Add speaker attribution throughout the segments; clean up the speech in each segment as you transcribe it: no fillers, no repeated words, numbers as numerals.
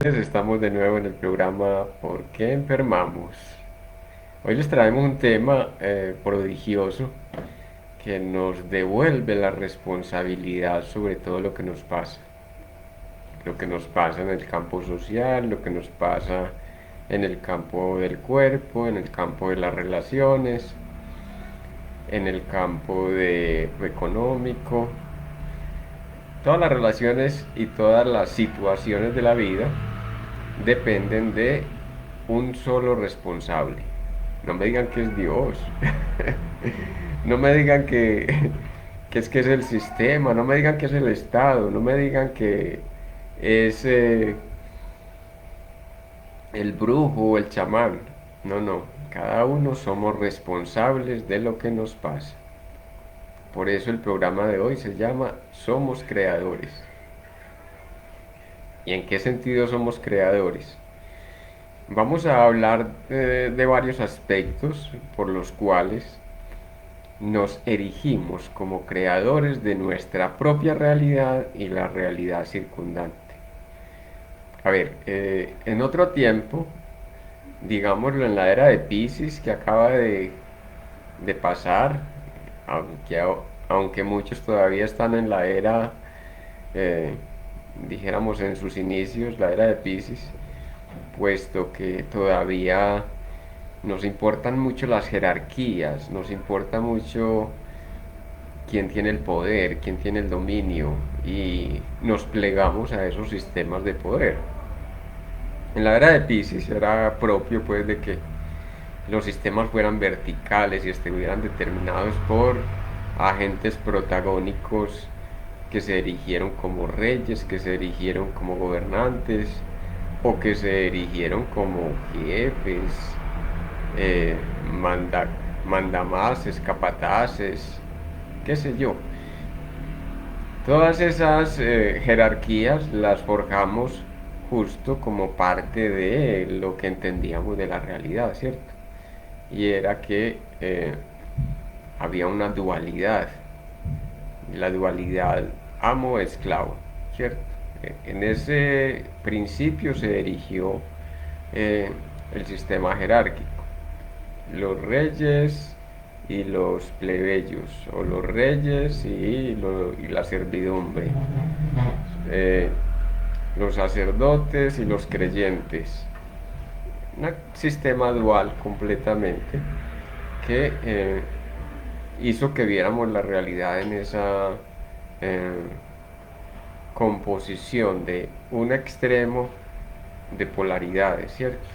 Speaker 1: Estamos de nuevo en el programa ¿Por qué enfermamos? Hoy les traemos un tema prodigioso que nos devuelve la responsabilidad sobre todo lo que nos pasa. Lo que nos pasa en el campo social, lo que nos pasa en el campo del cuerpo, en el campo de las relaciones, en el campo de lo económico. Todas las relaciones y todas las situaciones de la vida dependen de un solo responsable. No me digan que es Dios. No me digan que es el sistema. No me digan que es el Estado. No me digan que es el brujo o el chamán. No, no. Cada uno somos responsables de lo que nos pasa. Por eso el programa de hoy se llama Somos Creadores. ¿Y en qué sentido somos creadores? Vamos a hablar de varios aspectos por los cuales nos erigimos como creadores de nuestra propia realidad y la realidad circundante. A ver, en otro tiempo, digámoslo en la era de Pisces que acaba de pasar, aunque, aunque muchos todavía están en la era, eh, dijéramos en sus inicios, la era de Pisces, puesto que todavía nos importan mucho las jerarquías, nos importa mucho quién tiene el poder, quién tiene el dominio y nos plegamos a esos sistemas de poder. En la era de Pisces era propio pues de que los sistemas fueran verticales y estuvieran determinados por agentes protagónicos que se erigieron como reyes, que se erigieron como gobernantes o que se erigieron como jefes, eh, manda, mandamases, capataces, qué sé yo. Todas esas jerarquías las forjamos justo como parte de lo que entendíamos de la realidad, ¿cierto? Y era que había una dualidad, la dualidad amo-esclavo, ¿cierto? En ese principio se erigió eh, el sistema jerárquico, los reyes y los plebeyos, o los reyes y la servidumbre, eh, los sacerdotes y los creyentes. Un sistema dual completamente que hizo que viéramos la realidad en esa eh, composición de un extremo de polaridades, ¿cierto?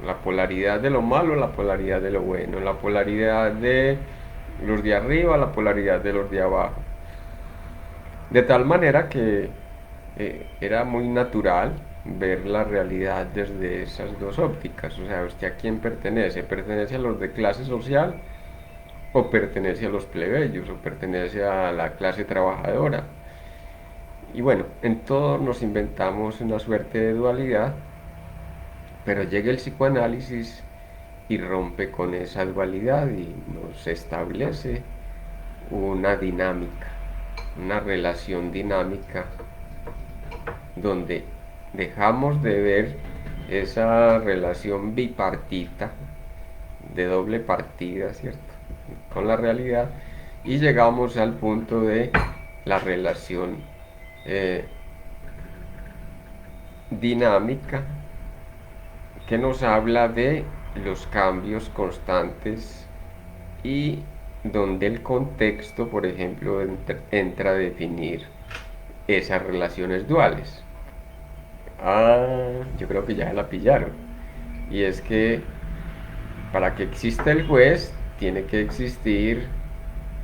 Speaker 1: La polaridad de lo malo, la polaridad de lo bueno, la polaridad de los de arriba, la polaridad de los de abajo. De tal manera que era muy natural ver la realidad desde esas dos ópticas. O sea, ¿usted a quién pertenece? ¿Pertenece a los de clase social o pertenece a los plebeyos o pertenece a la clase trabajadora? Y bueno, en todo nos inventamos una suerte de dualidad, pero llega el psicoanálisis y rompe con esa dualidad y nos establece una dinámica, una relación dinámica donde dejamos de ver esa relación bipartita, de doble partida, ¿cierto? Con la realidad y llegamos al punto de la relación eh, dinámica que nos habla de los cambios constantes y donde el contexto, por ejemplo, entra a definir esas relaciones duales. Yo creo que ya la pillaron. Y es que para que exista el juez, tiene que existir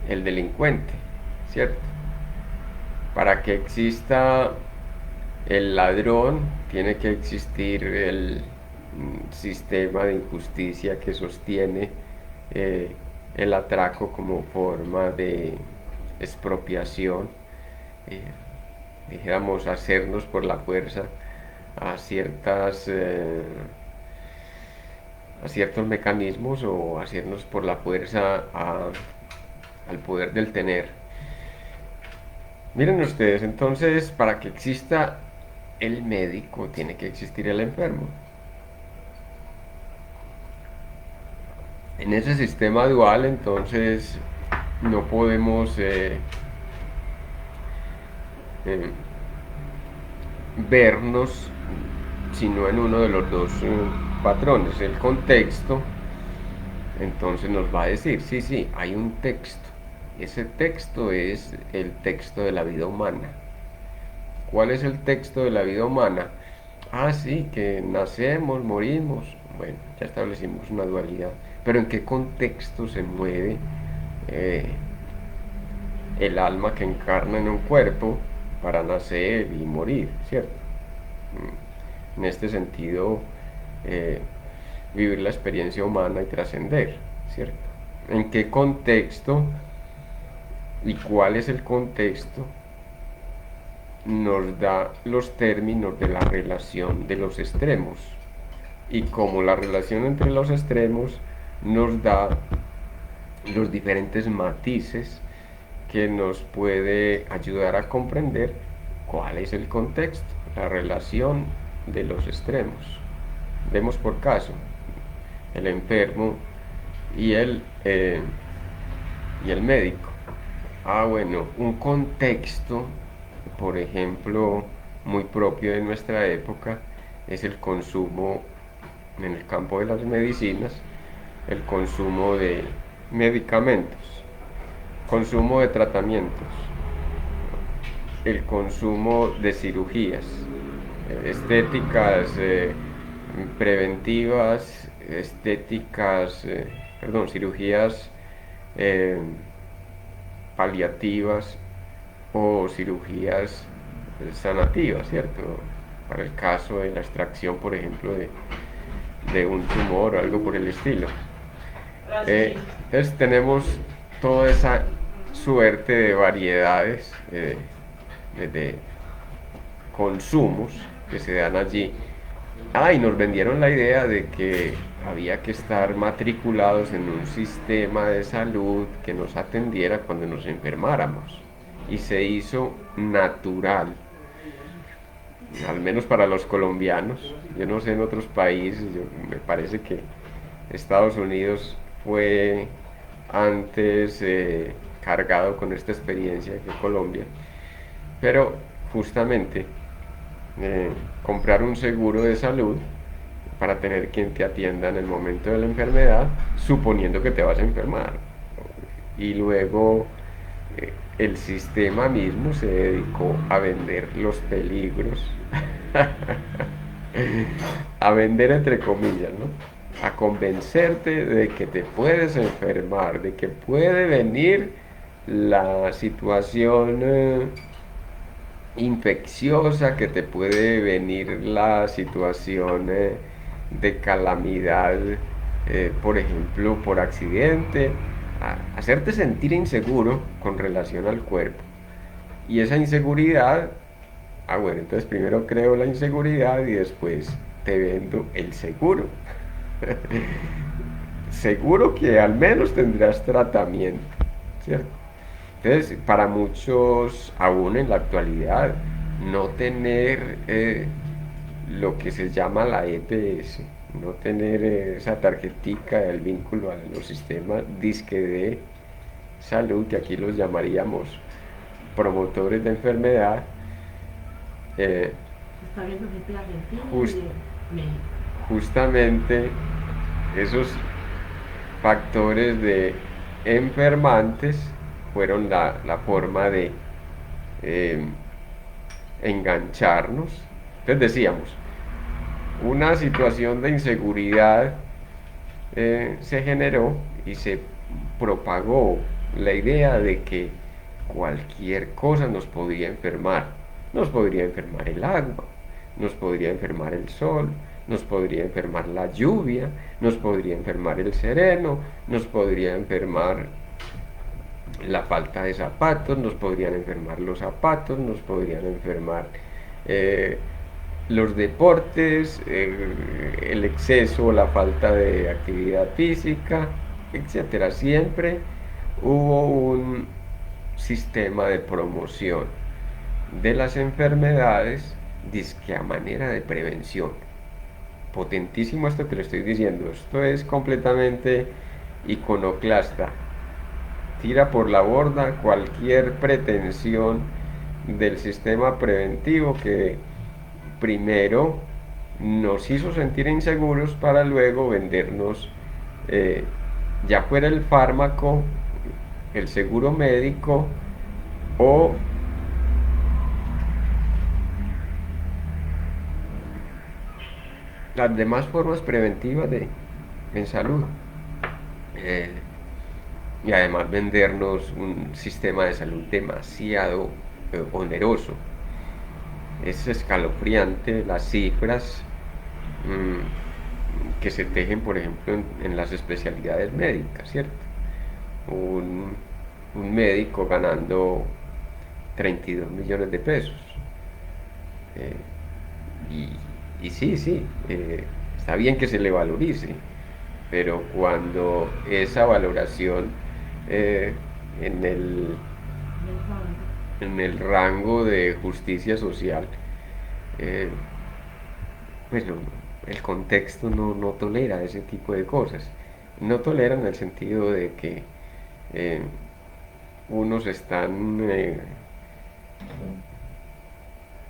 Speaker 1: el delincuente, ¿cierto? Para que exista el ladrón, tiene que existir el sistema de injusticia que sostiene el atraco como forma de expropiación, eh, dijéramos, hacernos por la fuerza a a ciertos mecanismos o hacernos por la fuerza al poder del tener. Miren ustedes, entonces, para que exista el médico, tiene que existir el enfermo. En ese sistema dual, entonces, no podemos eh, vernos sino en uno de los dos patrones. El contexto, entonces nos va a decir, sí, sí, hay un texto. Ese texto es el texto de la vida humana. ¿Cuál es el texto de la vida humana? Ah, sí, que nacemos, morimos. Bueno, ya establecimos una dualidad. Pero ¿en qué contexto se mueve eh, el alma que encarna en un cuerpo para nacer y morir, ¿cierto? En este sentido, eh, vivir la experiencia humana y trascender, ¿cierto? ¿En qué contexto y cuál es el contexto? Nos da los términos de la relación de los extremos. Y como la relación entre los extremos nos da los diferentes matices que nos puede ayudar a comprender cuál es el contexto, la relación de los extremos. Vemos por caso el enfermo y el médico. Ah, bueno, un contexto, por ejemplo, muy propio de nuestra época es el consumo en el campo de las medicinas, el consumo de medicamentos, consumo de tratamientos, el consumo de cirugías, estéticas preventivas, cirugías eh, paliativas o cirugías sanativas, ¿cierto? Para el caso de la extracción, por ejemplo, de un tumor o algo por el estilo. Entonces tenemos toda esa suerte de variedades de consumos que se dan allí. Ah, y nos vendieron la idea de que había que estar matriculados en un sistema de salud que nos atendiera cuando nos enfermáramos. Y se hizo natural, al menos para los colombianos. Yo no sé en otros países, me parece que Estados Unidos fue antes cargado con esta experiencia que Colombia. Pero justamente comprar un seguro de salud para tener quien te atienda en el momento de la enfermedad, suponiendo que te vas a enfermar. Y luego el sistema mismo se dedicó a vender los peligros, a vender entre comillas, ¿no? A convencerte de que te puedes enfermar, de que puede venir la situación infecciosa, que te puede venir la situación de calamidad, por ejemplo, por accidente, hacerte sentir inseguro con relación al cuerpo. Y esa inseguridad, bueno, entonces primero creo la inseguridad y después te vendo el seguro. Seguro que al menos tendrás tratamiento, ¿cierto? Entonces, para muchos, aún en la actualidad, no tener lo que se llama la EPS, no tener esa tarjetica del vínculo a los sistemas disque de salud, que aquí los llamaríamos promotores de enfermedad,
Speaker 2: Está viendo gente de Argentina
Speaker 1: just-
Speaker 2: y de México.
Speaker 1: justamente esos factores de enfermantes fueron la forma de eh, engancharnos. Entonces decíamos, una situación de inseguridad se generó y se propagó la idea de que cualquier cosa nos podía enfermar. Nos podría enfermar el agua, nos podría enfermar el sol, nos podría enfermar la lluvia, nos podría enfermar el sereno, nos podría enfermar la falta de zapatos, nos podrían enfermar los zapatos, nos podrían enfermar eh, los deportes, el exceso o la falta de actividad física, etcétera. Siempre hubo un sistema de promoción de las enfermedades dizque a manera de prevención. Potentísimo esto que le estoy diciendo. Esto es completamente iconoclasta. Tira por la borda cualquier pretensión del sistema preventivo que primero nos hizo sentir inseguros para luego vendernos, eh, ya fuera el fármaco, el seguro médico o las demás formas preventivas en salud. Eh, y además vendernos un sistema de salud demasiado oneroso. Es escalofriante las cifras que se tejen, por ejemplo, en las especialidades médicas, ¿cierto? Un, un médico ganando 32 millones de pesos. Eh, y sí, sí, está bien que se le valorice, pero cuando esa valoración eh, en el,
Speaker 2: del rango.
Speaker 1: en el rango de justicia social, eh, pues el contexto no tolera ese tipo de cosas. No tolera en el sentido de que eh, unos están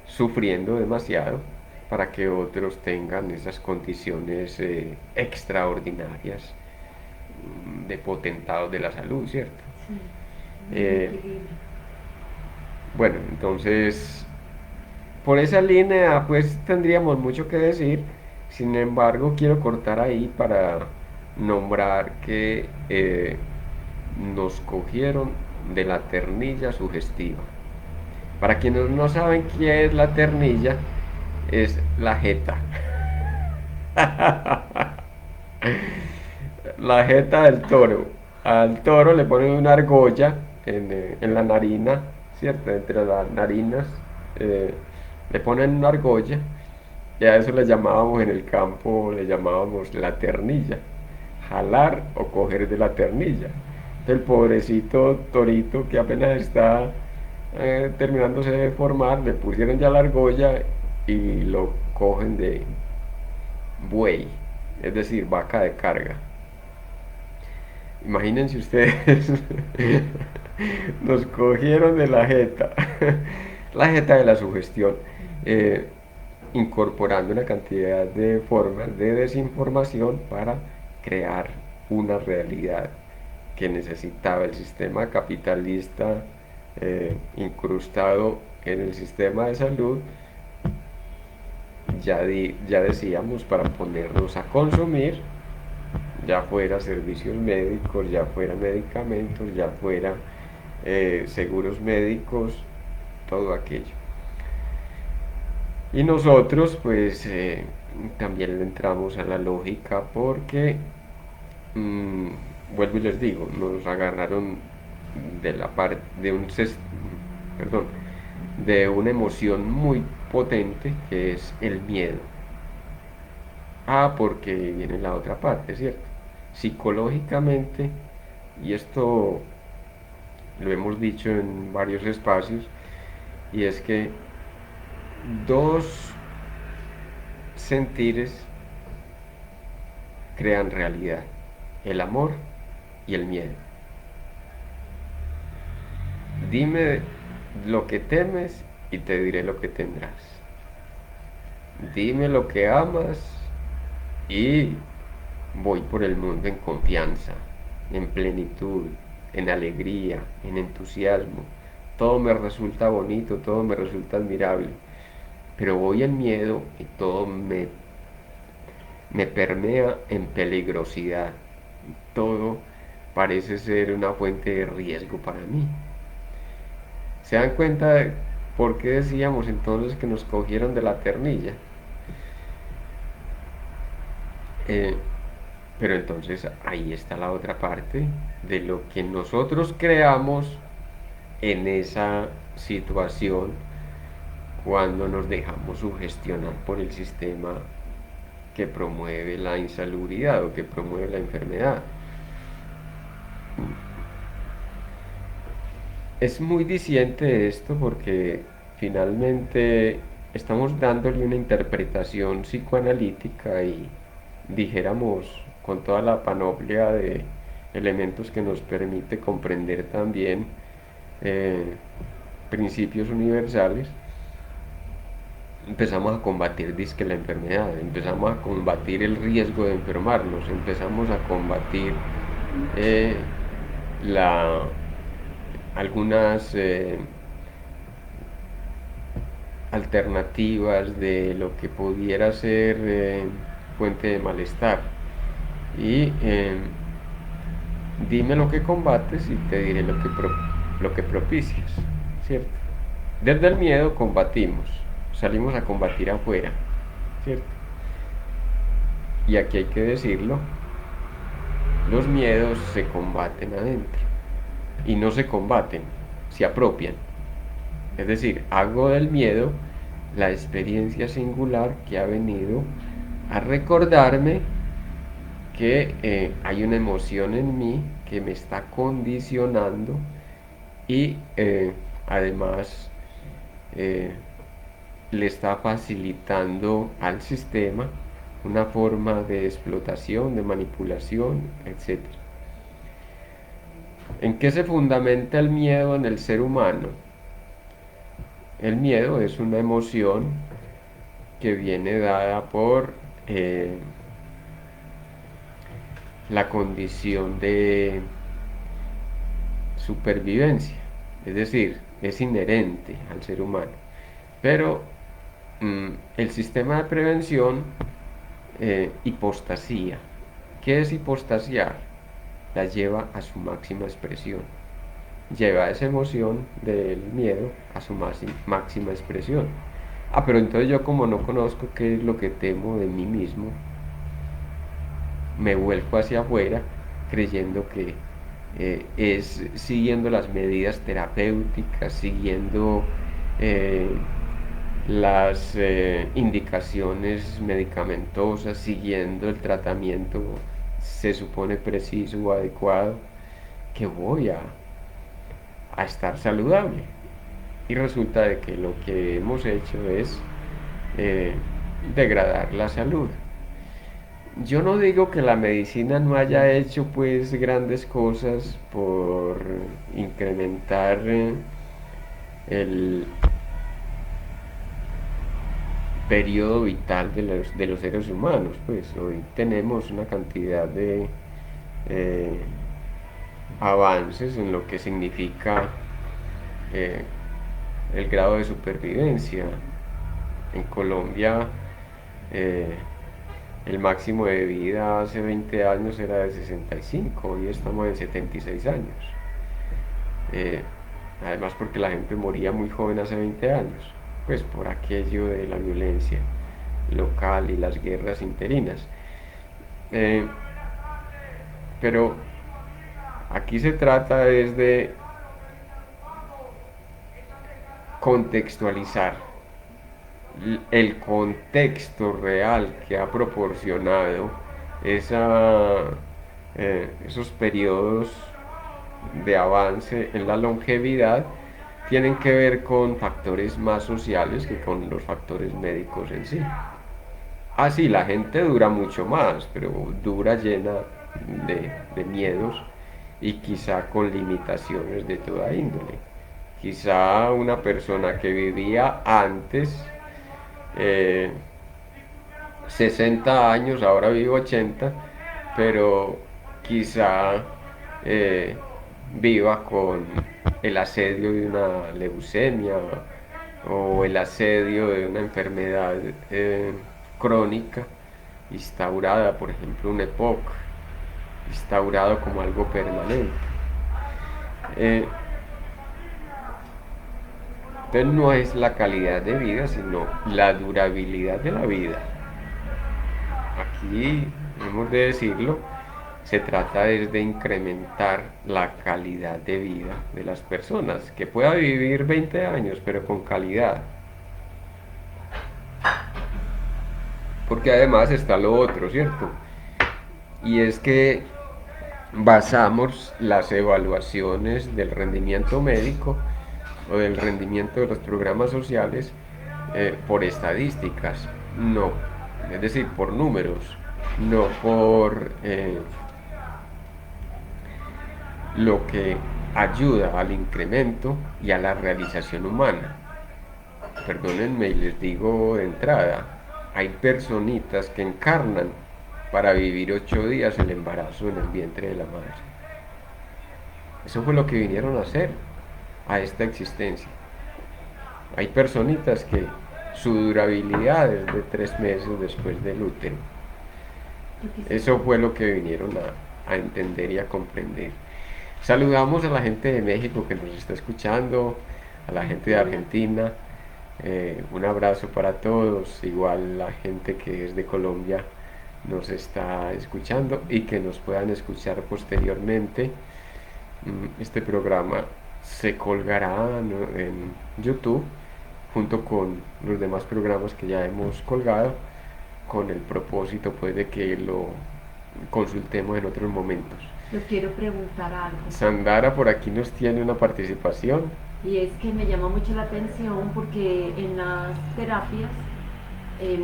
Speaker 1: sufriendo demasiado para que otros tengan esas condiciones extraordinarias de potentados de la salud, ¿cierto?
Speaker 2: Sí, un
Speaker 1: Eh,
Speaker 2: equilibrio.
Speaker 1: bueno, entonces, por esa línea, pues tendríamos mucho que decir. Sin embargo, quiero cortar ahí para nombrar que nos cogieron de la ternilla sugestiva. Para quienes no saben qué es la ternilla, es la jeta. La jeta del toro. Al toro le ponen una argolla en la narina, ¿cierto? Entre las narinas eh, le ponen una argolla y a eso le llamábamos en el campo, le llamábamos la ternilla. Jalar o coger de la ternilla. El pobrecito torito que apenas está terminándose de formar, le pusieron ya la argolla y lo cogen de buey, es decir, vaca de carga. Imagínense ustedes, nos cogieron de la jeta, la jeta de la sugestión, eh, incorporando una cantidad de formas de desinformación para crear una realidad que necesitaba el sistema capitalista incrustado en el sistema de salud, ya decíamos, para ponernos a consumir, ya fuera servicios médicos, ya fuera medicamentos, ya fuera seguros médicos, todo aquello. Y nosotros pues también le entramos a la lógica porque, mm, vuelvo y les digo, nos agarraron de la parte de perdón, de una emoción muy potente que es el miedo. Ah, porque viene la otra parte, ¿cierto? Psicológicamente, y esto lo hemos dicho en varios espacios, y es que dos sentires crean realidad, el amor y el miedo. Dime lo que temes y te diré lo que tendrás. Dime lo que amas y voy por el mundo en confianza, en plenitud, en alegría, en entusiasmo. Todo me resulta bonito, todo me resulta admirable, pero voy en miedo y todo me permea en peligrosidad. Todo parece ser una fuente de riesgo para mí. ¿Se dan cuenta de por qué decíamos entonces que nos cogieron de la ternilla? Eh, pero entonces ahí está la otra parte de lo que nosotros creamos en esa situación cuando nos dejamos sugestionar por el sistema que promueve la insalubridad o que promueve la enfermedad. Es muy diciente esto porque finalmente estamos dándole una interpretación psicoanalítica y dijéramos con toda la panoplia de elementos que nos permite comprender también eh, principios universales, empezamos a combatir disque la enfermedad, empezamos a combatir el riesgo de enfermarnos, empezamos a combatir eh, la, algunas alternativas de lo que pudiera ser fuente de malestar. Y dime lo que combates y te diré lo que propicias, ¿cierto? Desde el miedo combatimos, salimos a combatir afuera, ¿cierto? Y aquí hay que decirlo, los miedos se combaten adentro y no se combaten, se apropian. Es decir, hago del miedo la experiencia singular que ha venido a recordarme que hay una emoción en mí que me está condicionando y además eh, le está facilitando al sistema una forma de explotación, de manipulación, etc. ¿En qué se fundamenta el miedo en el ser humano? El miedo es una emoción que viene dada por la condición de supervivencia, es decir, es inherente al ser humano. Pero el sistema de prevención hipostasía. ¿Qué es hipostasiar? La lleva a su máxima expresión. Lleva esa emoción del miedo a su máxima expresión. Ah, pero entonces yo como no conozco qué es lo que temo de mí mismo, me vuelco hacia afuera creyendo que es siguiendo las medidas terapéuticas, siguiendo las indicaciones medicamentosas, siguiendo el tratamiento se supone preciso o adecuado, que voy a estar saludable. Y resulta de que lo que hemos hecho es degradar la salud. Yo no digo que la medicina no haya hecho pues grandes cosas por incrementar el periodo vital de los seres humanos. Pues hoy tenemos una cantidad de eh, avances en lo que significa eh, el grado de supervivencia. En Colombia el máximo de vida hace 20 años era de 65, hoy estamos en 76 años. Además porque la gente moría muy joven hace 20 años, pues por aquello de la violencia local y las guerras interinas. Pero aquí se trata es de contextualizar el contexto real que ha proporcionado esos periodos de avance en la longevidad tienen que ver con factores más sociales que con los factores médicos en sí. Ah, sí, la gente dura mucho más, pero dura llena de miedos y quizá con limitaciones de toda índole. Quizá una persona que vivía antes 60 años, ahora vive 80, pero quizá viva con el asedio de una leucemia o el asedio de una enfermedad crónica instaurada, por ejemplo, un EPOC, instaurado como algo permanente. Entonces no es la calidad de vida, sino la durabilidad de la vida. Aquí, hemos de decirlo, se trata de incrementar la calidad de vida de las personas, que pueda vivir 20 años, pero con calidad. Porque además está lo otro, ¿cierto? Y es que basamos las evaluaciones del rendimiento médico o del rendimiento de los programas sociales por estadísticas, no, es decir, por números, no por lo que ayuda al incremento y a la realización humana. Perdónenme y les digo de entrada, hay personitas que encarnan para vivir 8 días el embarazo en el vientre de la madre. Eso fue lo que vinieron a hacer a esta existencia. Hay personitas que su durabilidad es de 3 meses después del útero. Eso fue lo que vinieron a entender y a comprender. Saludamos a la gente de México que nos está escuchando, a la gente de Argentina. Un abrazo para todos, igual la gente que es de Colombia nos está escuchando y que nos puedan escuchar posteriormente. Este programa se colgará, ¿no?, en YouTube junto con los demás programas que ya hemos colgado, con el propósito pues de que lo consultemos en otros momentos.
Speaker 2: Yo quiero preguntar algo.
Speaker 1: Sandara por aquí nos tiene una participación.
Speaker 2: Y es que me llama mucho la atención porque en las terapias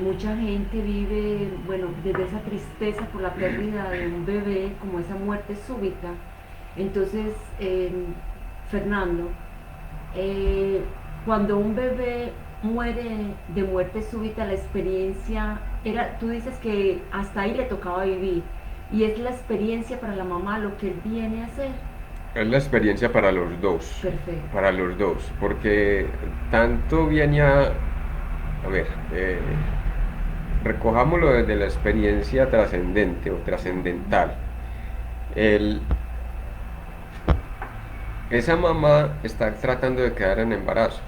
Speaker 2: mucha gente vive, bueno, desde esa tristeza por la pérdida de un bebé, como esa muerte súbita. Entonces, Fernando, cuando un bebé muere de muerte súbita, la experiencia era, tú dices que hasta ahí le tocaba vivir, y es la experiencia para la mamá lo que él viene a hacer.
Speaker 1: Es la experiencia para los dos.
Speaker 2: Perfecto.
Speaker 1: Para los dos, porque tanto viene a ver, recojámoslo desde la experiencia trascendente o trascendental. El, esa mamá está tratando de quedar en embarazo.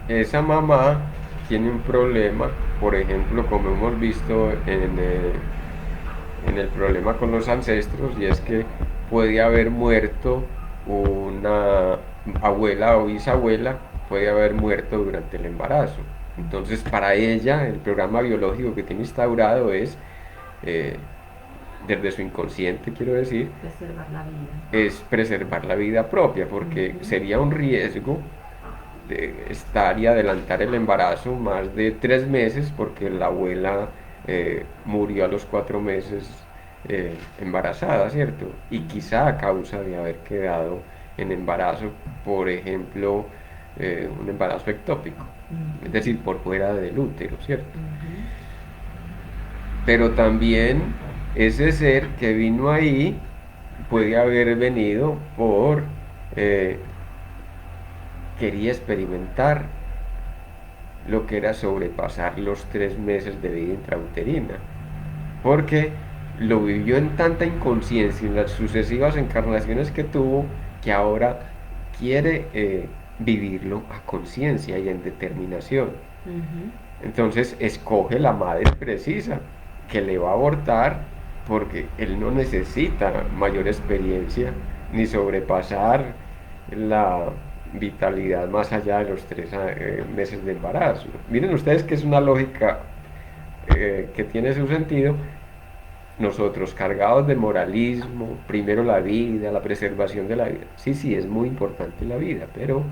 Speaker 1: Esa mamá tiene un problema, por ejemplo, como hemos visto en el problema con los ancestros, y es que puede haber muerto una abuela o bisabuela, puede haber muerto durante el embarazo. Entonces, para ella, el programa biológico que tiene instaurado es, eh, desde su inconsciente, quiero decir,
Speaker 2: Preservar la vida.
Speaker 1: es preservar la vida propia, porque sería un riesgo de estar y adelantar el embarazo más de 3 meses, porque la abuela murió a los 4 meses embarazada, ¿cierto? Y quizá a causa de haber quedado en embarazo, por ejemplo, un embarazo ectópico, es decir, por fuera del útero, ¿cierto? Pero también ese ser que vino ahí puede haber venido por quería experimentar lo que era sobrepasar los 3 meses de vida intrauterina, porque lo vivió en tanta inconsciencia en las sucesivas encarnaciones que tuvo, que ahora quiere vivirlo a conciencia y en determinación. Entonces escoge la madre precisa que le va a abortar, porque él no necesita mayor experiencia ni sobrepasar la vitalidad más allá de los 3 meses de embarazo. Miren ustedes que es una lógica que tiene su sentido. Nosotros cargados de moralismo, primero la vida, la preservación de la vida. Sí, sí, es muy importante la vida, pero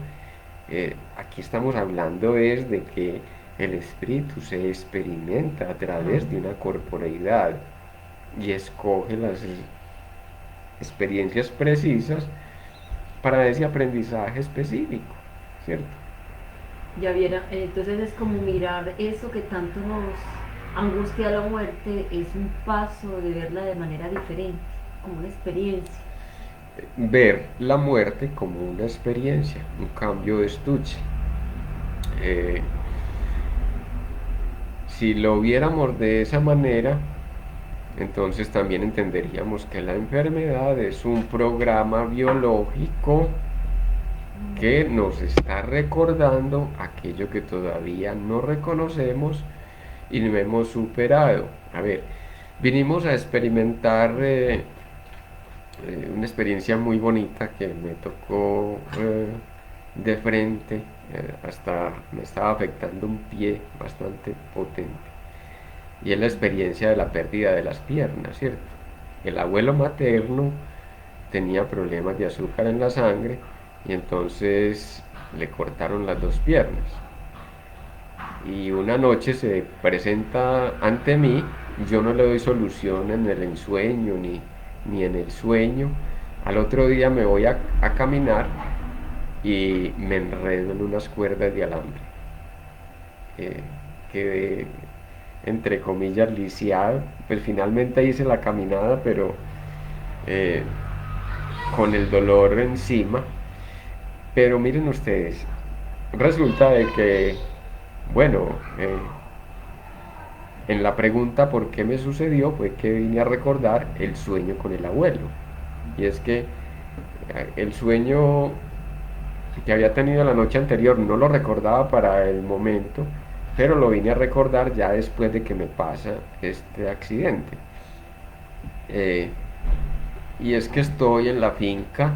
Speaker 1: aquí estamos hablando es de que el espíritu se experimenta a través de una corporeidad y escoge las experiencias precisas para ese aprendizaje específico, ¿cierto?
Speaker 2: Ya viera, entonces es como mirar eso que tanto nos angustia la muerte, es un paso de verla de manera diferente, como una experiencia.
Speaker 1: Ver la muerte como una experiencia, un cambio de estuche. Si lo viéramos de esa manera, entonces también entenderíamos que la enfermedad es un programa biológico que nos está recordando aquello que todavía no reconocemos y no hemos superado. A ver, vinimos a experimentar una experiencia muy bonita que me tocó de frente, hasta me estaba afectando un pie bastante potente. Y es la experiencia de la pérdida de las piernas, ¿cierto? El abuelo materno tenía problemas de azúcar en la sangre y entonces le cortaron las dos piernas. Y una noche se presenta ante mí, yo no le doy solución en el ensueño ni en el sueño. Al otro día me voy a caminar y me enredo en unas cuerdas de alambre. Eh, Quedé, entre comillas, lisiado. Pues finalmente hice la caminada, pero eh, con el dolor encima. Pero miren ustedes, resulta de que, bueno, en la pregunta por qué me sucedió fue que vine a recordar el sueño con el abuelo. Y es que el sueño que había tenido la noche anterior no lo recordaba para el momento, pero lo vine a recordar ya después de que me pasa este accidente. Eh, y es que estoy en la finca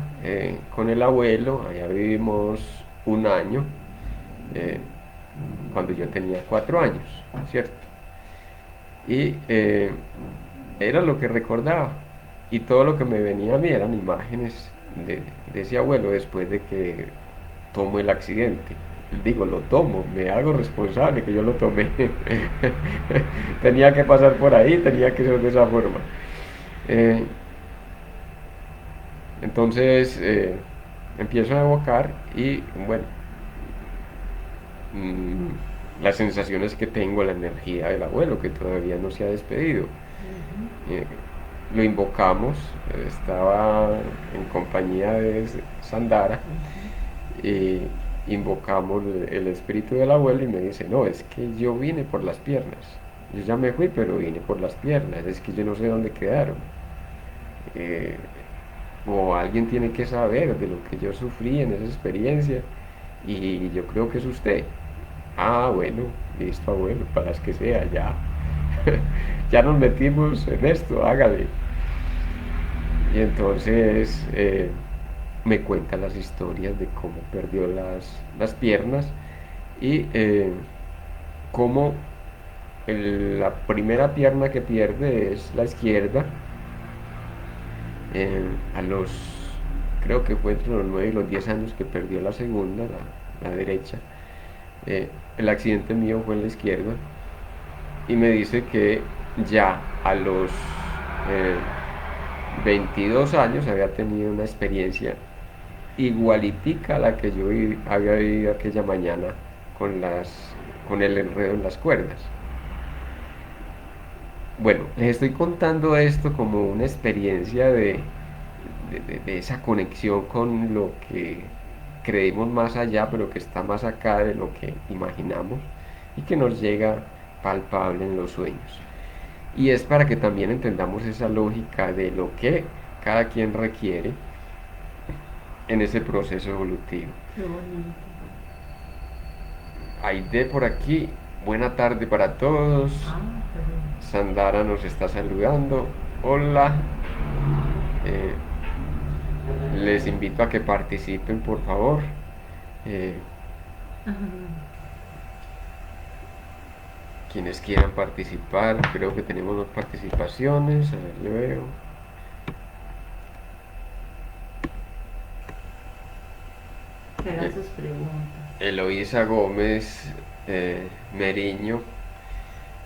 Speaker 1: con el abuelo, allá vivimos un año, eh, cuando yo tenía 4 años, ¿cierto? Y era lo que recordaba. Y todo lo que me venía a mí eran imágenes de ese abuelo después de que tomo el accidente. Digo, lo tomo, me hago responsable que yo lo tomé. Tenía que pasar por ahí, tenía que ser de esa forma. Eh, entonces empiezo a evocar y bueno, las sensaciones que tengo, la energía del abuelo que todavía no se ha despedido. Eh, lo invocamos, estaba en compañía de Sandara y invocamos el espíritu del abuelo y me dice, no, es que yo vine por las piernas, yo ya me fui pero vine por las piernas, es que yo no sé dónde quedaron. Eh, o alguien tiene que saber de lo que yo sufrí en esa experiencia y yo creo que es usted. Ah, bueno, listo, abuelo, para las que sea, ya. Ya nos metimos en esto, hágale. Y entonces me cuenta las historias de cómo perdió las piernas y cómo la primera pierna que pierde es la izquierda. A los, creo que fue entre los 9 y los 10 años que perdió la segunda, la derecha. El accidente mío fue en la izquierda y me dice que ya a los eh, 22 años había tenido una experiencia igualitica a la que yo había vivido aquella mañana con el enredo en las cuerdas. Bueno, les estoy contando esto como una experiencia de esa conexión con lo que creemos más allá, pero que está más acá de lo que imaginamos y que nos llega palpable en los sueños. Y es para que también entendamos esa lógica de lo que cada quien requiere en ese proceso evolutivo.
Speaker 2: Qué bonito.
Speaker 1: Aide por aquí, buena tarde para todos.
Speaker 2: Ah, pero
Speaker 1: Sandara nos está saludando. Hola. Eh, Les invito a que participen, por favor. Eh, Quienes quieran participar, creo que tenemos dos participaciones. A ver, le veo.
Speaker 2: que hagan sus preguntas.
Speaker 1: Eloísa Gómez Meriño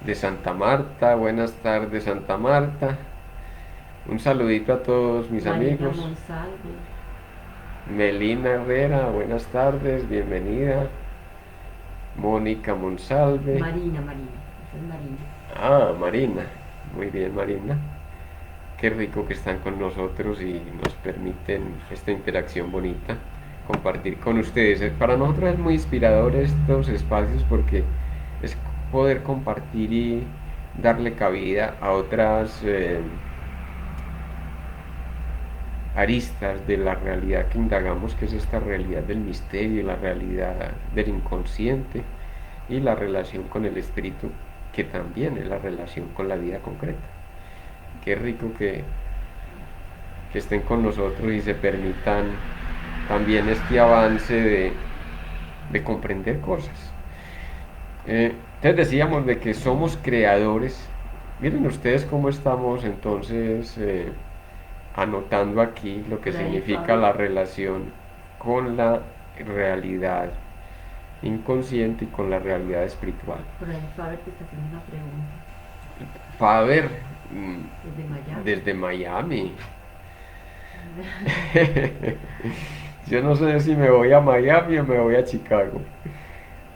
Speaker 1: de Santa Marta. Buenas tardes, Santa Marta. Un saludito a todos mis
Speaker 2: Marina
Speaker 1: amigos.
Speaker 2: Monsalve.
Speaker 1: Melina Herrera, buenas tardes, bienvenida. Mónica Monsalve.
Speaker 2: Marina, esa es Marina.
Speaker 1: Ah, Marina. Muy bien, Marina. Qué rico que están con nosotros y nos permiten esta interacción bonita, compartir con ustedes. Para nosotros es muy inspirador estos espacios porque es poder compartir y darle cabida a otras aristas de la realidad que indagamos, que es esta realidad del misterio, la realidad del inconsciente y la relación con el espíritu, que también es la relación con la vida concreta. Qué rico que estén con nosotros y se permitan también este avance de comprender cosas. Entonces decíamos de que somos creadores. Miren ustedes cómo estamos entonces anotando aquí lo que
Speaker 2: Por ahí,
Speaker 1: significa
Speaker 2: Pablo.
Speaker 1: la relación con la realidad inconsciente y con la realidad espiritual.
Speaker 2: Por ahí Faber te está haciendo una pregunta
Speaker 1: Faber,
Speaker 2: desde Miami.
Speaker 1: desde Miami. Yo no sé si me voy a Miami o me voy a Chicago.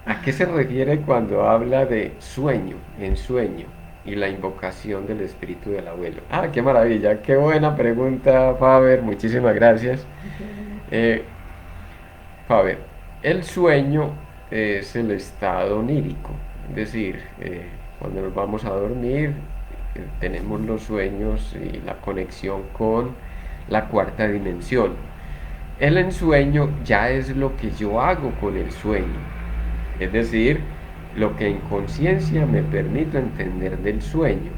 Speaker 1: ¿A qué se refiere cuando habla de sueño, en sueño, y la invocación del espíritu del abuelo? Ah, qué maravilla, qué buena pregunta, Faber, muchísimas gracias. Eh, Faber, el sueño es el estado onírico, es decir, cuando nos vamos a dormir, tenemos los sueños y la conexión con la cuarta dimensión. El ensueño ya es lo que yo hago con el sueño, es decir, lo que en conciencia me permito entender del sueño.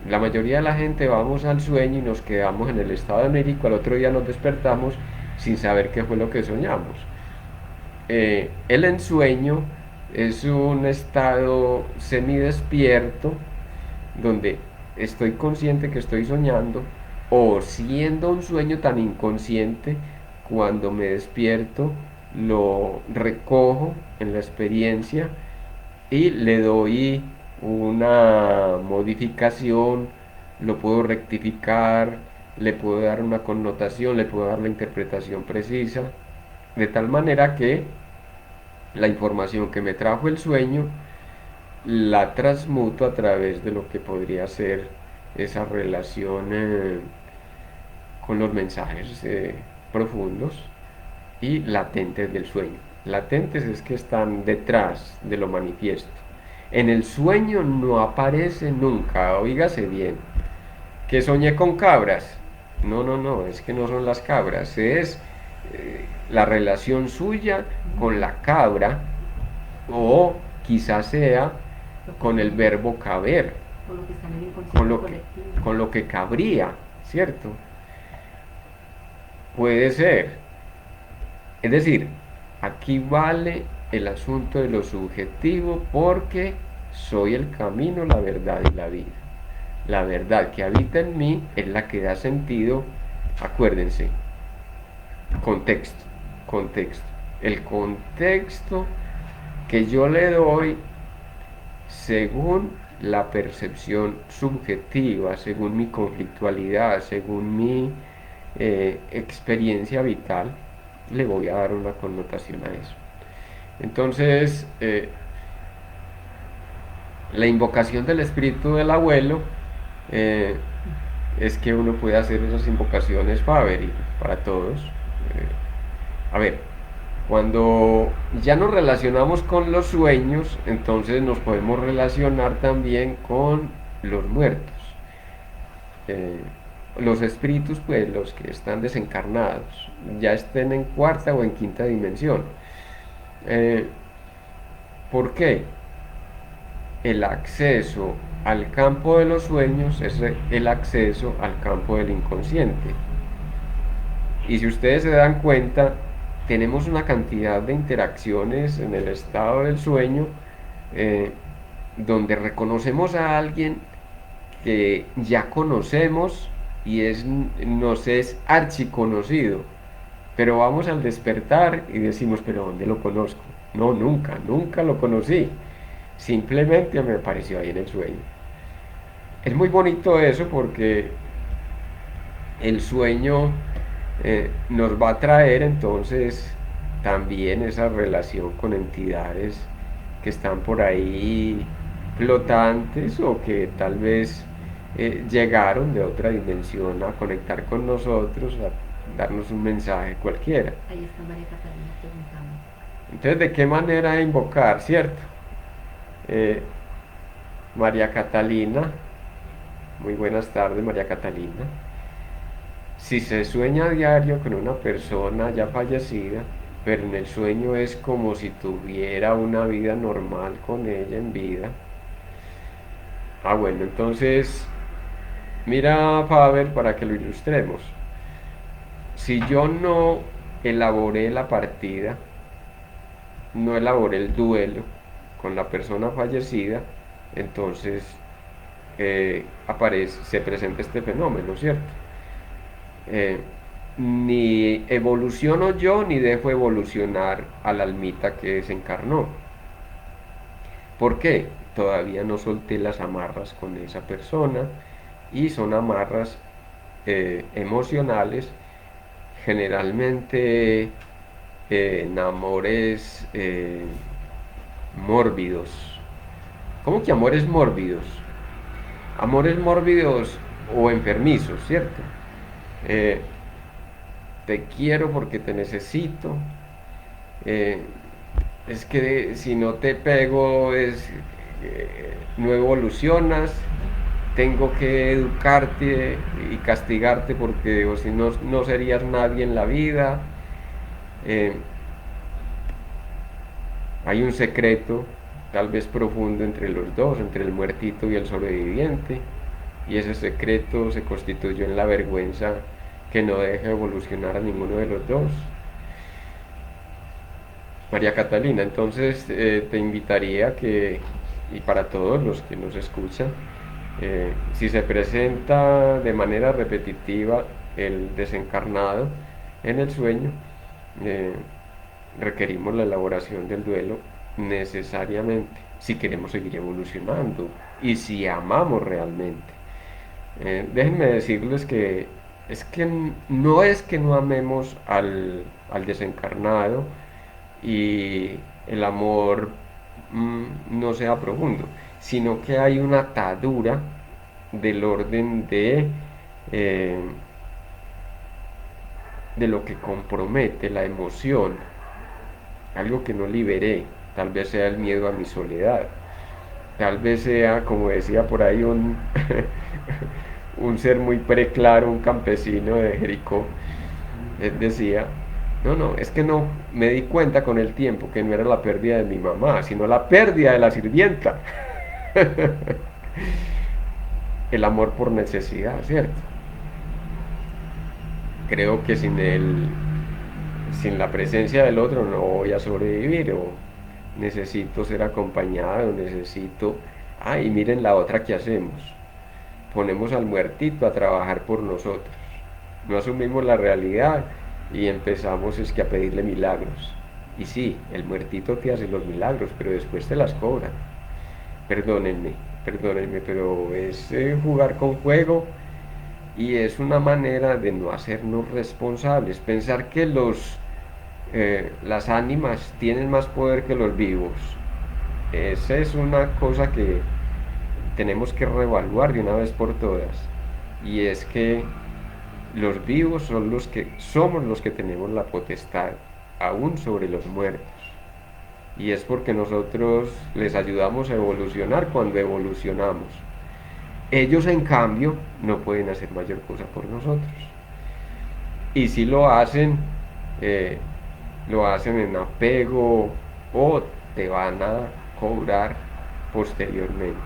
Speaker 1: La mayoría de la gente vamos al sueño y nos quedamos en el estado onírico, al otro día nos despertamos sin saber qué fue lo que soñamos. El ensueño es un estado semidespierto donde estoy consciente que estoy soñando o siendo un sueño tan inconsciente, cuando me despierto lo recojo en la experiencia y le doy una modificación, lo puedo rectificar, le puedo dar una connotación, le puedo dar la interpretación precisa, de tal manera que la información que me trajo el sueño la transmuto a través de lo que podría ser esa relación con los mensajes profundos y latentes del sueño. Latentes es que están detrás de lo manifiesto. En el sueño no aparece nunca, oígase bien, que soñé con cabras. No, no, no, es que no son las cabras, es la relación suya con la cabra, o quizás sea con el verbo caber,
Speaker 2: Con lo que está en el
Speaker 1: con
Speaker 2: inconsciente
Speaker 1: lo que,
Speaker 2: colectivo.
Speaker 1: con lo que cabría, ¿cierto? Puede ser. Es decir, aquí vale el asunto de lo subjetivo, porque soy el camino, la verdad y la vida. La verdad que habita en mí es la que da sentido, acuérdense, contexto, contexto. El contexto que yo le doy según la percepción subjetiva, según mi conflictualidad, según mi experiencia vital, le voy a dar una connotación a eso. Entonces, la invocación del espíritu del abuelo eh, es que uno puede hacer esas invocaciones Faber y para todos. A ver, cuando ya nos relacionamos con los sueños, entonces nos podemos relacionar también con los muertos. Eh, los espíritus, pues los que están desencarnados, ya estén en cuarta o en quinta dimensión. Eh, ¿Por qué? El acceso al campo de los sueños es el acceso al campo del inconsciente. Y si ustedes se dan cuenta, tenemos una cantidad de interacciones en el estado del sueño, eh, donde reconocemos a alguien que ya conocemos y nos es archiconocido, pero vamos al despertar y decimos, pero ¿dónde lo conozco? No, nunca, nunca lo conocí, simplemente me apareció ahí en el sueño. Es muy bonito eso, porque el sueño nos va a traer entonces también esa relación con entidades que están por ahí flotantes, o que tal vez llegaron de otra dimensión a conectar con nosotros, a darnos un mensaje cualquiera.
Speaker 2: Ahí está María Catalina preguntando.
Speaker 1: Entonces, ¿de qué manera invocar, cierto? Eh, María Catalina, muy buenas tardes, María Catalina. Si se sueña a diario con una persona ya fallecida, pero en el sueño es como si tuviera una vida normal con ella en vida. Ah, bueno, entonces, mira, Faber, para que lo ilustremos. Si yo no elaboré la partida, no elaboré el duelo con la persona fallecida, entonces se presenta este fenómeno, ¿cierto? Eh, ni evoluciono yo ni dejo evolucionar a la almita que desencarnó. ¿Por qué? Todavía no solté las amarras con esa persona y son amarras emocionales, generalmente en amores mórbidos. ¿Cómo que amores mórbidos? Amores mórbidos o enfermizos, ¿cierto? Eh, Te quiero porque te necesito. eh, es que si no te pego no evolucionas. Tengo que educarte y castigarte porque o si no, no serías nadie en la vida. Eh, Hay un secreto, tal vez profundo, entre los dos, entre el muertito y el sobreviviente, y ese secreto se constituyó en la vergüenza que no deja evolucionar a ninguno de los dos. María Catalina, entonces te invitaría que, y para todos los que nos escuchan, si se presenta de manera repetitiva el desencarnado en el sueño, eh, requerimos la elaboración del duelo necesariamente si queremos seguir evolucionando y si amamos realmente. Déjenme decirles que no es que no amemos al desencarnado y el amor no sea profundo, sino que hay una atadura del orden eh, de lo que compromete la emoción, algo que no liberé, tal vez sea el miedo a mi soledad, tal vez sea, como decía por ahí un ser muy preclaro, un campesino de Jericó, él decía, no, no, es que no, me di cuenta con el tiempo que no era la pérdida de mi mamá, sino la pérdida de la sirvienta. El amor por necesidad, ¿cierto? Creo que sin la presencia del otro no voy a sobrevivir, o necesito ser acompañado, necesito... Ah, y miren la otra que hacemos. Ponemos al muertito a trabajar por nosotros. No asumimos la realidad y empezamos es que a pedirle milagros. Y sí, el muertito te hace los milagros, pero después te las cobran. Perdónenme, perdónenme, pero es jugar con fuego y es una manera de no hacernos responsables. Pensar que las ánimas tienen más poder que los vivos. Esa es una cosa que tenemos que reevaluar de una vez por todas. Y es que los vivos somos los que tenemos la potestad aún sobre los muertos. Y es porque nosotros les ayudamos a evolucionar cuando evolucionamos. Ellos, en cambio, no pueden hacer mayor cosa por nosotros. Y si eh, lo hacen en apego o te van a cobrar posteriormente.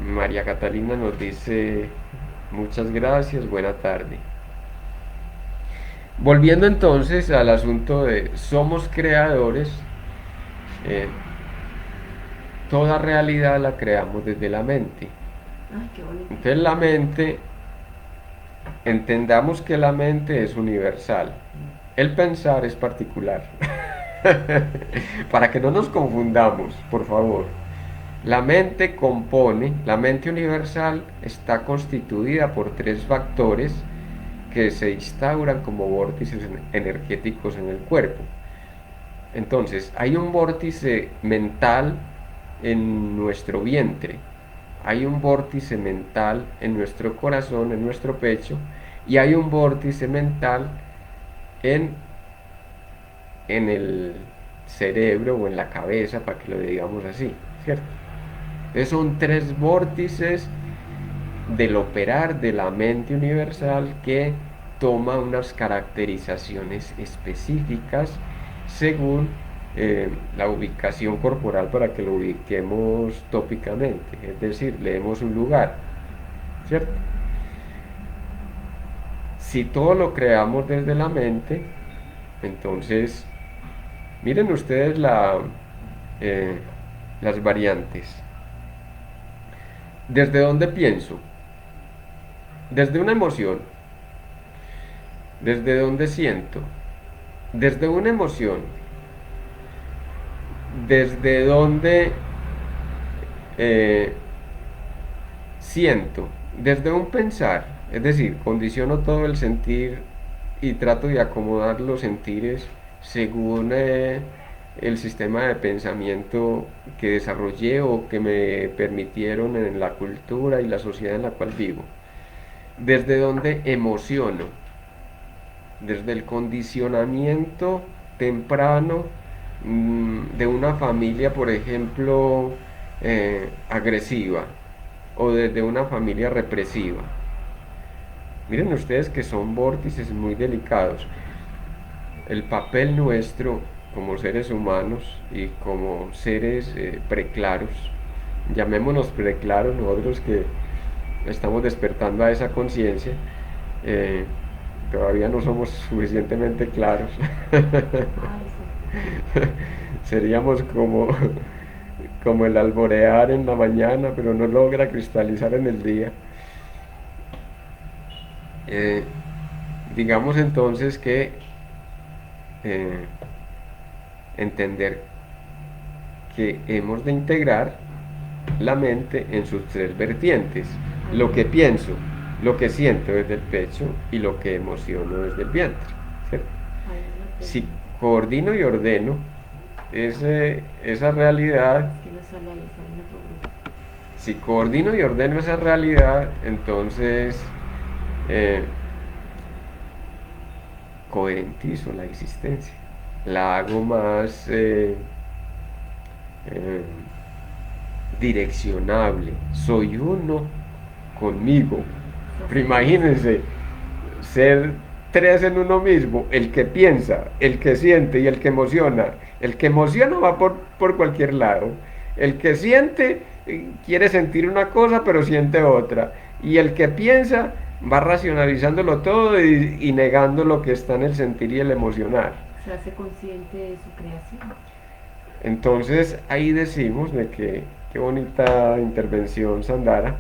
Speaker 1: María Catalina nos dice, muchas gracias, buena tarde. Volviendo entonces al asunto de somos creadores, eh, toda realidad la creamos desde la mente.
Speaker 2: Ay, qué bonito.
Speaker 1: Entonces la mente, entendamos que la mente es universal, el pensar es particular. Para que no nos confundamos, por favor. La mente universal está constituida por tres factores que se instauran como vórtices energéticos en el cuerpo. Entonces, hay un vórtice mental en nuestro vientre, hay un vórtice mental en nuestro corazón, en nuestro pecho, y hay un vórtice mental en, en el cerebro o en la cabeza, para que lo digamos así, ¿cierto? Entonces son tres vórtices del operar de la mente universal que toma unas caracterizaciones específicas según la ubicación corporal, para que lo ubiquemos tópicamente, es decir, leemos un lugar, ¿cierto? Si todo lo creamos desde la mente, entonces miren ustedes eh, las variantes. ¿Desde dónde pienso? Desde una emoción. ¿Desde dónde siento? Desde una emoción. ¿Desde dónde eh, siento? Desde un pensar. Es decir, condiciono todo el sentir y trato de acomodar los sentires según el sistema de pensamiento que desarrollé o que me permitieron en la cultura y la sociedad en la cual vivo. Desde donde emociono, desde el condicionamiento temprano de una familia, por ejemplo, agresiva, o desde una familia represiva. Miren ustedes que son vórtices muy delicados. El papel nuestro como seres humanos y como seres preclaros, llamémonos preclaros nosotros que estamos despertando a esa conciencia, eh, todavía no somos suficientemente claros.
Speaker 2: Ay, sí.
Speaker 1: Seríamos como el alborear en la mañana, pero no logra cristalizar en el día. Eh, digamos entonces que eh, entender que hemos de integrar la mente en sus tres vertientes:
Speaker 2: Ay,
Speaker 1: lo que pienso, lo que siento desde el pecho y lo que emociono desde el vientre, ¿cierto?
Speaker 2: ay, no
Speaker 1: Si
Speaker 2: tengo.
Speaker 1: coordino y ordeno esa realidad,
Speaker 2: Es que no sale ahí, sale en otro grupo.
Speaker 1: si coordino y ordeno esa realidad, entonces eh, coherentizo la existencia, la hago más eh, direccionable, soy uno conmigo.
Speaker 2: Se
Speaker 1: Pero
Speaker 2: hace consciente.
Speaker 1: imagínense ser tres en uno mismo: el que piensa, el que siente y el que emociona. El que emociona va por cualquier lado. El que siente quiere sentir una cosa pero siente otra. Y el que piensa va racionalizándolo todo y negando lo que está en el sentir y el emocionar.
Speaker 2: Se hace consciente de su creación.
Speaker 1: Entonces ahí decimos de que, qué bonita intervención, Sandara,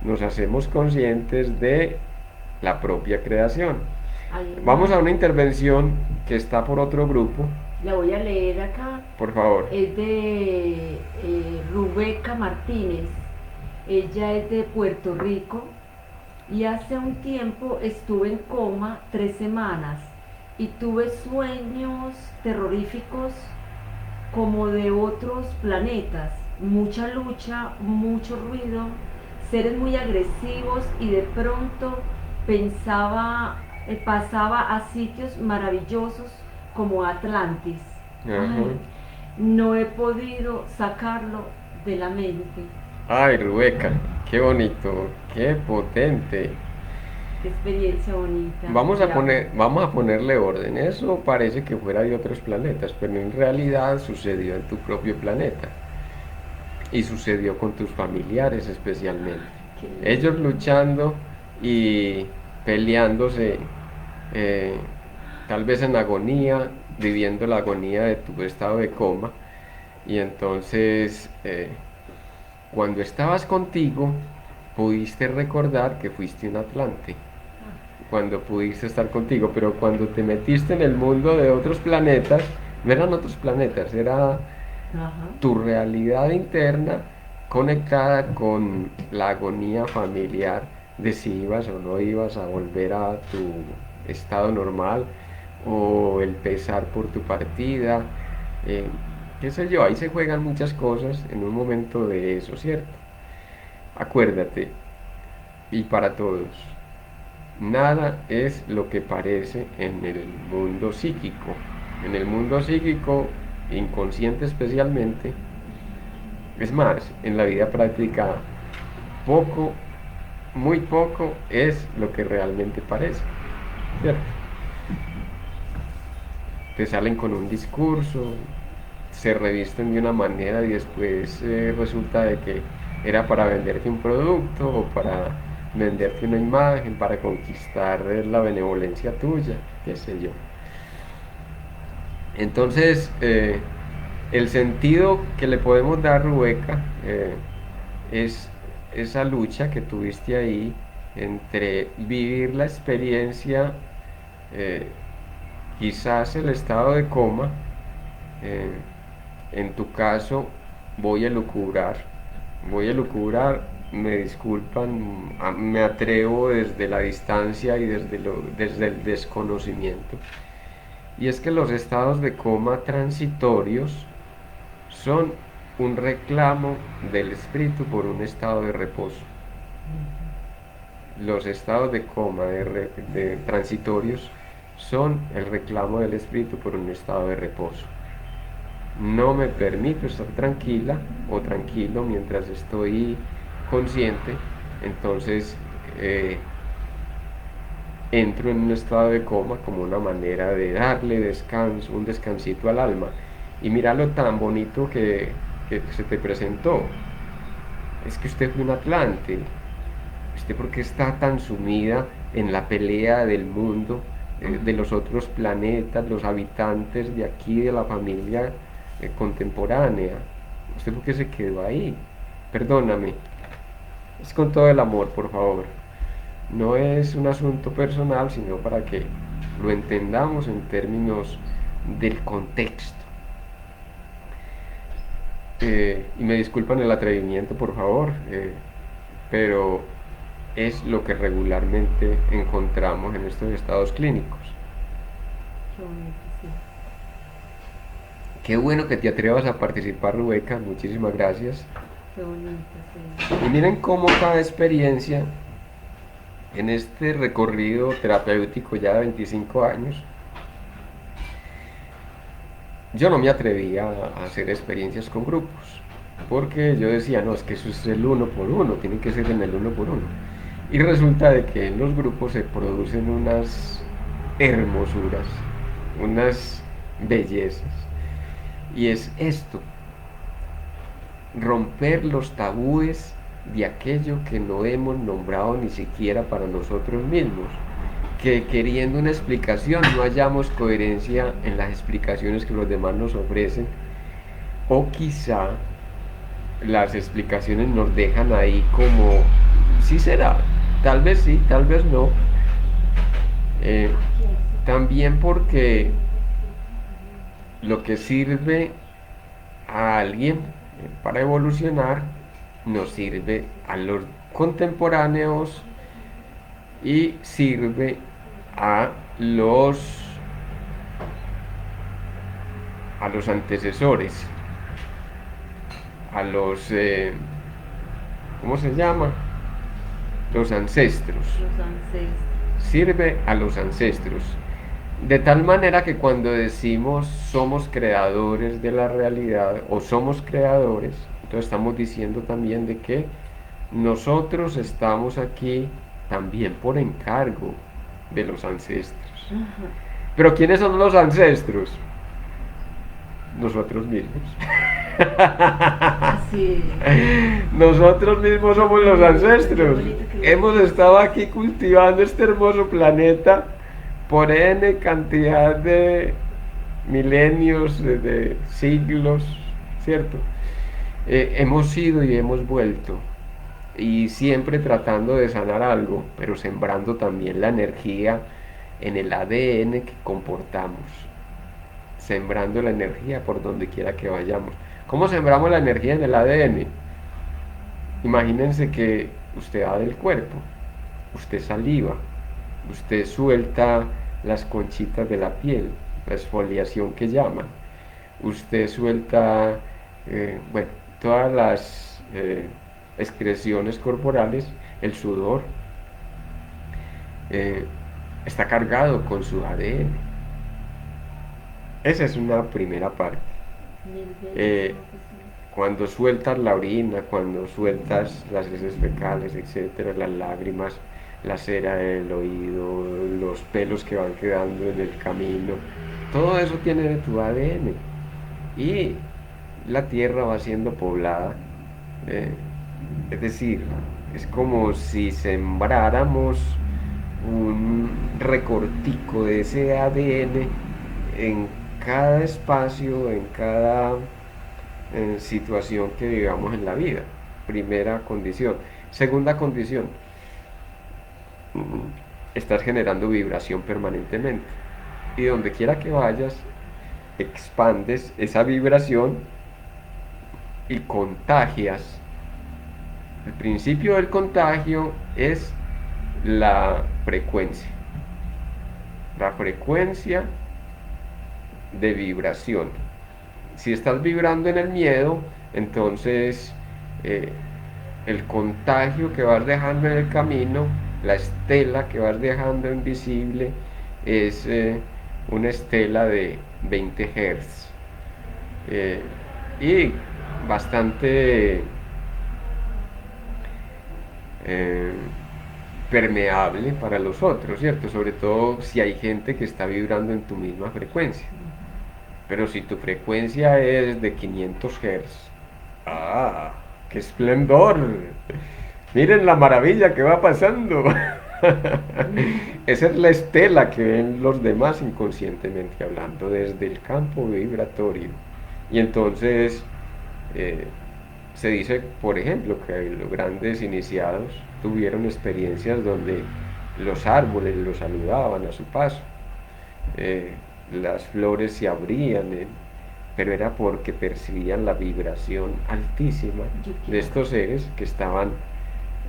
Speaker 1: nos hacemos conscientes de la propia creación.
Speaker 2: Hay
Speaker 1: Vamos a
Speaker 2: una,
Speaker 1: una intervención que está por otro grupo,
Speaker 2: la voy a leer acá,
Speaker 1: por favor.
Speaker 2: es de Rubeca Martínez. Ella es de Puerto Rico y hace un tiempo estuve en coma 3 semanas y tuve sueños terroríficos como de otros planetas, mucha lucha, mucho ruido, seres muy agresivos y de pronto pasaba a sitios maravillosos como Atlantis.
Speaker 1: Ajá.
Speaker 2: Ay, no he podido sacarlo de la mente.
Speaker 1: Ay, Rebeca, qué bonito, qué potente.
Speaker 2: Qué experiencia bonita. Bravo.
Speaker 1: Vamos a ponerle orden. Eso parece que fuera de otros planetas, pero en realidad sucedió en tu propio planeta. Y sucedió con tus familiares especialmente.
Speaker 2: Qué
Speaker 1: Ellos
Speaker 2: lindo.
Speaker 1: luchando y peleándose, eh, tal vez en agonía, viviendo la agonía de tu estado de coma. Y entonces, cuando estabas contigo, pudiste recordar que fuiste un Atlante. Cuando pudiste estar contigo, pero cuando te metiste en el mundo de otros planetas, no eran otros planetas, era
Speaker 2: Ajá.
Speaker 1: tu realidad interna conectada con la agonía familiar de si ibas o no ibas a volver a tu estado normal, o el pesar por tu partida, eh, qué sé yo, ahí se juegan muchas cosas en un momento de eso, ¿cierto? Acuérdate, y para todos, nada es lo que parece en el mundo psíquico. En el mundo psíquico, inconsciente especialmente, es más, en la vida práctica, poco, muy poco es lo que realmente parece, ¿cierto? Te salen con un discurso, se revisten de una manera y después resulta de que era para venderte un producto o para venderte una imagen, para conquistar la benevolencia tuya, qué sé yo. Entonces, el sentido que le podemos dar, Rubeca, es esa lucha que tuviste ahí entre vivir la experiencia Eh, Quizás el estado de coma, eh, en tu caso, voy a lucubrar, voy a lucubrar, me disculpan, me atrevo desde la distancia y desde el desconocimiento. Y es que los estados de coma transitorios son un reclamo del espíritu por un estado de reposo. Los estados de coma de transitorios son el reclamo del espíritu por un estado de reposo. No me permito estar tranquila o tranquilo mientras estoy consciente, entonces eh, entro en un estado de coma como una manera de darle descanso, un descansito al alma. Y mira lo tan bonito que se te presentó. Es que usted fue un Atlante. ¿Usted por qué está tan sumida en la pelea del mundo, de los otros planetas, los habitantes de aquí, de la familia contemporánea? ¿Usted por qué se quedó ahí? Perdóname. Es con todo el amor, por favor. No es un asunto personal, sino para que lo entendamos en términos del contexto. Y me disculpan el atrevimiento, por favor, pero es lo que regularmente encontramos en estos estados clínicos.
Speaker 2: Qué bonito, sí.
Speaker 1: Qué bueno que te atrevas a participar, Rebeca, muchísimas gracias.
Speaker 2: Qué bonito, sí.
Speaker 1: Y miren cómo cada experiencia en este recorrido terapéutico ya de 25 años, yo no me atrevía a hacer experiencias con grupos, porque yo decía, no, es que eso es el uno por uno, tiene que ser en el uno por uno. Y resulta de que en los grupos se producen unas hermosuras, unas bellezas. Y es esto, romper los tabúes de aquello que no hemos nombrado ni siquiera para nosotros mismos. Que queriendo una explicación no hallamos coherencia en las explicaciones que los demás nos ofrecen. O quizá las explicaciones nos dejan ahí como, sí será, tal vez sí, tal vez no. Eh, También porque lo que sirve a alguien para evolucionar nos sirve a los contemporáneos y sirve a los a los antecesores, a los ¿cómo se llama? Los ancestros.
Speaker 2: Los ancestros.
Speaker 1: Sirve a los ancestros. De tal manera que cuando decimos somos creadores de la realidad o somos creadores, entonces estamos diciendo también de que nosotros estamos aquí también por encargo de los ancestros.
Speaker 2: Ajá.
Speaker 1: Pero ¿quiénes son los ancestros? Nosotros mismos.
Speaker 2: Así
Speaker 1: Nosotros mismos somos los ancestros.
Speaker 2: Qué bonito que lo
Speaker 1: Hemos
Speaker 2: dices.
Speaker 1: estado aquí cultivando este hermoso planeta por N cantidad de milenios, de siglos, ¿cierto? Hemos ido y hemos vuelto. Y siempre tratando de sanar algo, pero sembrando también la energía en el ADN que comportamos. Sembrando la energía por donde quiera que vayamos. ¿Cómo sembramos la energía en el ADN? Imagínense que usted da del cuerpo, usted saliva, usted suelta las conchitas de la piel, la exfoliación que llaman, usted suelta, bueno, todas las excreciones corporales, el sudor, eh, está cargado con su ADN. Esa es una primera parte.
Speaker 2: Mil veces,
Speaker 1: Eh,
Speaker 2: ¿no? Que sí.
Speaker 1: Cuando sueltas la orina, cuando sueltas las heces fecales, etcétera, las lágrimas, la cera del oído, los pelos que van quedando en el camino, todo eso tiene de tu ADN. Y la tierra va siendo poblada. eh, es decir, es como si sembráramos un recortico de ese ADN en cada espacio, en cada situación que vivamos en la vida. Primera condición. Segunda condición, estás generando vibración permanentemente. Y donde quiera que vayas, expandes esa vibración y contagias. El principio del contagio es la frecuencia. La frecuencia de vibración. Si estás vibrando en el miedo, entonces eh, el contagio que vas dejando en el camino, la estela que vas dejando invisible, es una estela de 20 Hz. eh, y bastante eh, permeable para los otros, ¿cierto? Sobre todo si hay gente que está vibrando en tu misma frecuencia. Pero si tu frecuencia es de 500 Hz, ¡ah! ¡Qué esplendor! Miren la maravilla que va pasando. Esa es la estela que ven los demás inconscientemente hablando desde el campo vibratorio. Y entonces eh, se dice, por ejemplo, que los grandes iniciados tuvieron experiencias donde los árboles los saludaban a su paso, eh, las flores se abrían, pero era porque percibían la vibración altísima de estos seres que estaban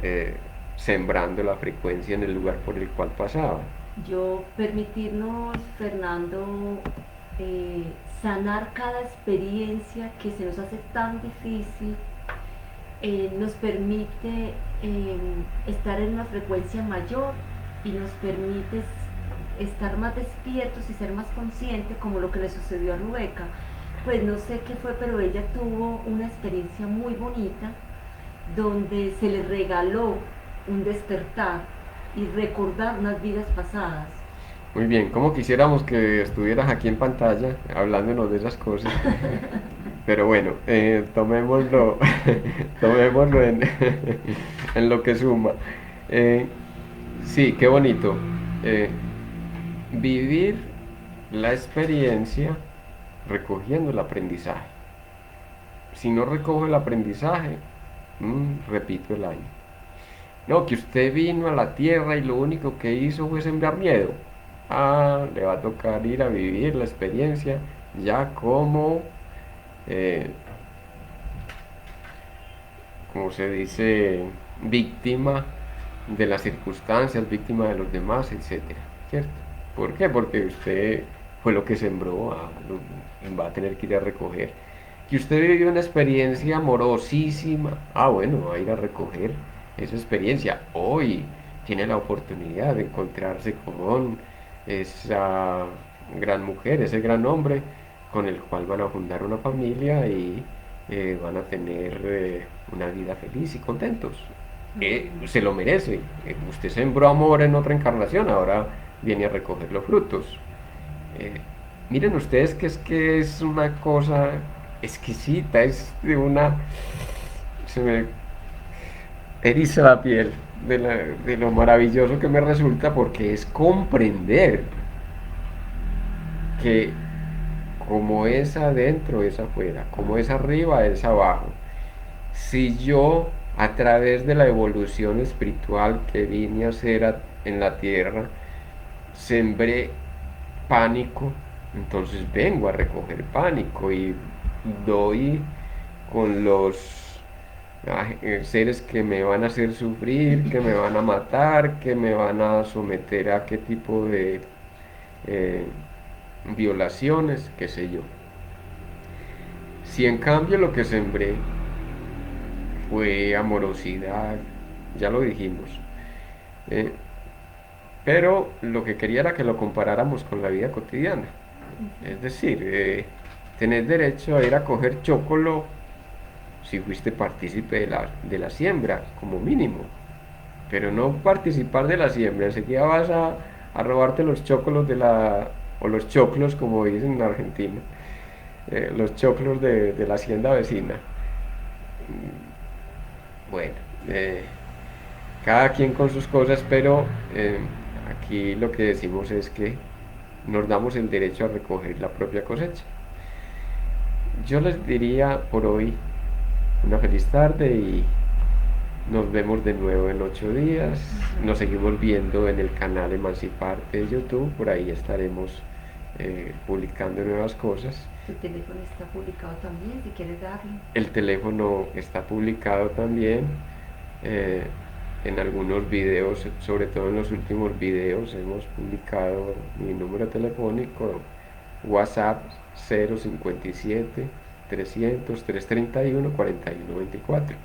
Speaker 1: eh, sembrando la frecuencia en el lugar por el cual pasaban.
Speaker 2: Yo permitirnos, Fernando, eh, sanar cada experiencia que se nos hace tan difícil, nos permite estar en una frecuencia mayor y nos permite estar más despiertos y ser más conscientes, como lo que le sucedió a Rebeca. Pues no sé qué fue, pero ella tuvo una experiencia muy bonita donde se le regaló un despertar y recordar unas vidas pasadas.
Speaker 1: Muy bien, como quisiéramos que estuvieras aquí en pantalla hablándonos de esas cosas. Pero bueno, tomémoslo, tomémoslo en lo que suma. Eh, sí, qué bonito. Eh, Vivir la experiencia recogiendo el aprendizaje. Si no recojo el aprendizaje, repito el año. No, que usted vino a la tierra y lo único que hizo fue sembrar miedo. Ah, le va a tocar ir a vivir la experiencia ya eh, como se dice, víctima de las circunstancias, víctima de los demás, etcétera, ¿cierto? ¿Por qué? Porque usted fue lo que sembró, va a tener que ir a recoger. Que usted vivió una experiencia amorosísima, bueno, va a ir a recoger esa experiencia. Hoy tiene la oportunidad de encontrarse con esa gran mujer, ese gran hombre, con el cual van a fundar una familia y van a tener una vida feliz y contentos. Se lo merece. Usted sembró amor en otra encarnación, ahora viene a recoger los frutos. Eh, Miren ustedes que es una cosa exquisita, es de una... Se me eriza la piel de lo maravilloso que me resulta porque es comprender que como es adentro es afuera, como es arriba es abajo. Si yo a través de la evolución espiritual que vine a hacer en la tierra, sembré pánico, entonces vengo a recoger pánico y doy con los seres que me van a hacer sufrir, que me van a matar, que me van a someter a qué tipo de eh, violaciones, qué sé yo. Si en cambio lo que sembré fue amorosidad, ya lo dijimos, eh, pero lo que quería era que lo comparáramos con la vida cotidiana. Es decir, tenés derecho a ir a coger chocolo si fuiste partícipe de la siembra, como mínimo. Pero no participar de la siembra, enseguida vas a robarte los chocolos o los choclos, como dicen en Argentina, los choclos de la hacienda vecina. Bueno, cada quien con sus cosas, pero aquí lo que decimos es que nos damos el derecho a recoger la propia cosecha. Yo les diría por hoy una feliz tarde y Nos vemos de nuevo en 8 días. Nos
Speaker 2: Ujú.
Speaker 1: seguimos viendo en el canal Emanciparte de YouTube. Por ahí estaremos publicando nuevas cosas.
Speaker 2: Tu teléfono está publicado también, si quieres darlo.
Speaker 1: El teléfono está publicado también. eh, en algunos videos, sobre todo en los últimos videos, hemos publicado mi número telefónico, WhatsApp 057 300 331 4124,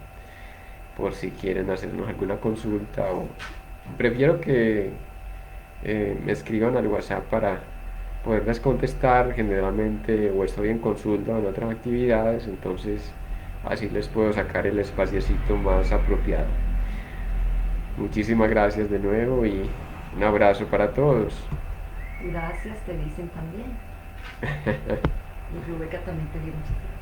Speaker 1: por si quieren hacernos alguna consulta, o prefiero que me escriban al WhatsApp para poderles contestar. Generalmente o estoy en consulta o en otras actividades, entonces así les puedo sacar el espaciecito más apropiado. Muchísimas gracias de nuevo y un abrazo para todos.
Speaker 2: Gracias, te dicen también. Y Rebeca también te dio muchas gracias.